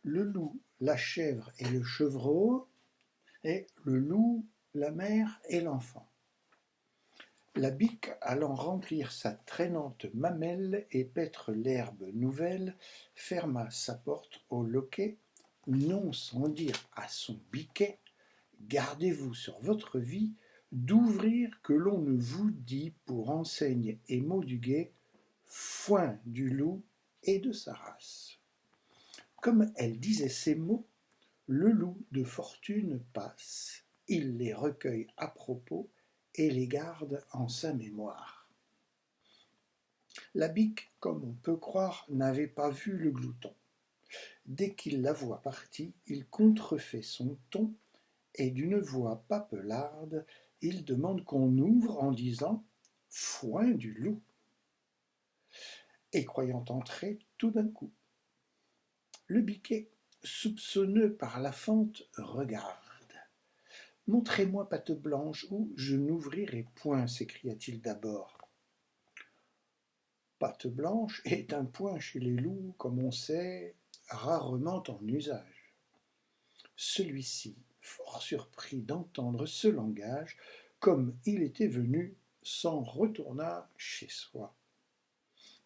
le loup, la chèvre et le chevreau, et le loup, la mère et l'enfant. La bique allant remplir sa traînante mamelle et paître l'herbe nouvelle, ferma sa porte au loquet, non sans dire à son biquet: Gardez-vous sur votre vie d'ouvrir que l'on ne vous dit pour enseigne et mot du guet, foin du loup et de sa race. Comme elle disait ces mots, le loup de fortune passe, il les recueille à propos et les garde en sa mémoire. La bique, comme on peut croire, n'avait pas vu le glouton. Dès qu'il la voit partie, il contrefait son ton, et d'une voix papelarde, il demande qu'on ouvre en disant « Foin du loup !» et croyant entrer tout d'un coup. Le biquet, soupçonneux par la fente, regarde. « Montrez-moi patte blanche ou je n'ouvrirai point » s'écria-t-il d'abord. Patte blanche est un point chez les loups, comme on sait, rarement en usage. Celui-ci, fort surpris d'entendre ce langage, comme il était venu, s'en retourna chez soi.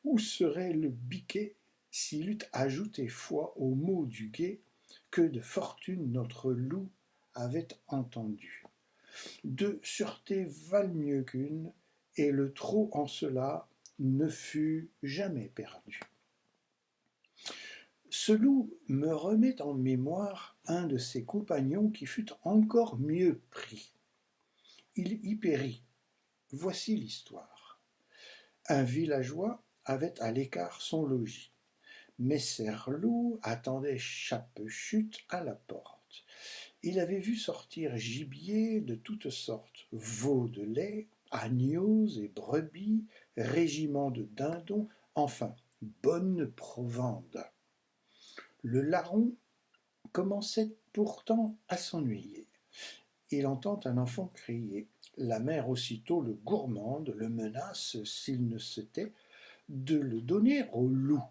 Où serait le biquet s'il eût ajouté foi au mot du guet que de fortune notre loup avait entendu. Deux sûretés valent mieux qu'une, et le trop en cela ne fut jamais perdu. Ce loup me remet en mémoire un de ses compagnons qui fut encore mieux pris. Il y périt. Voici l'histoire. Un villageois avait à l'écart son logis. Messer Loup attendait chape-chute à la porte. Il avait vu sortir gibier de toutes sortes, veaux de lait, agneaux et brebis, régiment de dindons, enfin, bonne provende. Le larron commençait pourtant à s'ennuyer. Il entend un enfant crier. La mère aussitôt le gourmande, le menace, s'il ne se tait, de le donner au loup.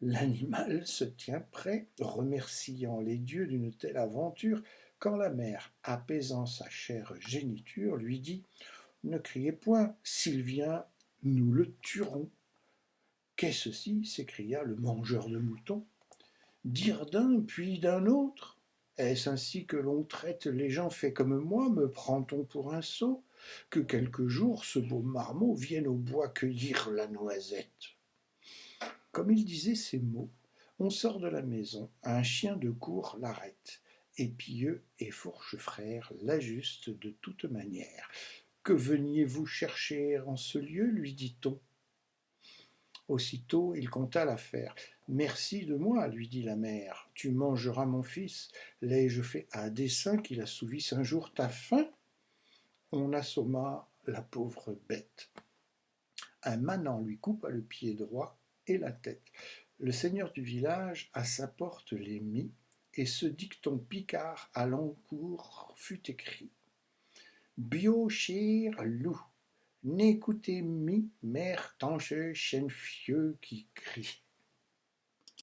L'animal se tient prêt, remerciant les dieux d'une telle aventure, quand la mère, apaisant sa chère géniture, lui dit « Ne criez point, s'il vient, nous le tuerons. » « Qu'est ceci ?» s'écria le mangeur de moutons. « Dire d'un puis d'un autre ? Est-ce ainsi que l'on traite les gens faits comme moi ? Me prend-on pour un sot ? Que quelque jour ce beau marmot vienne au bois cueillir la noisette. » Comme il disait ces mots, on sort de la maison, un chien de cour l'arrête, et Pieux et Fourchefrère l'ajustent de toute manière. « Que veniez-vous chercher en ce lieu ? lui dit-on. Aussitôt il conta l'affaire. « Merci de moi, lui dit la mère, tu mangeras mon fils. L'ai-je fait à dessein qu'il assouvisse un jour ta faim ?» On assomma la pauvre bête. Un manant lui coupa le pied droit et la tête. Le seigneur du village à sa porte les mit, et ce dicton picard à l'encours fut écrit. « Bio chir loup, n'écoutez mi mère tanche chêne fieux qui crie. »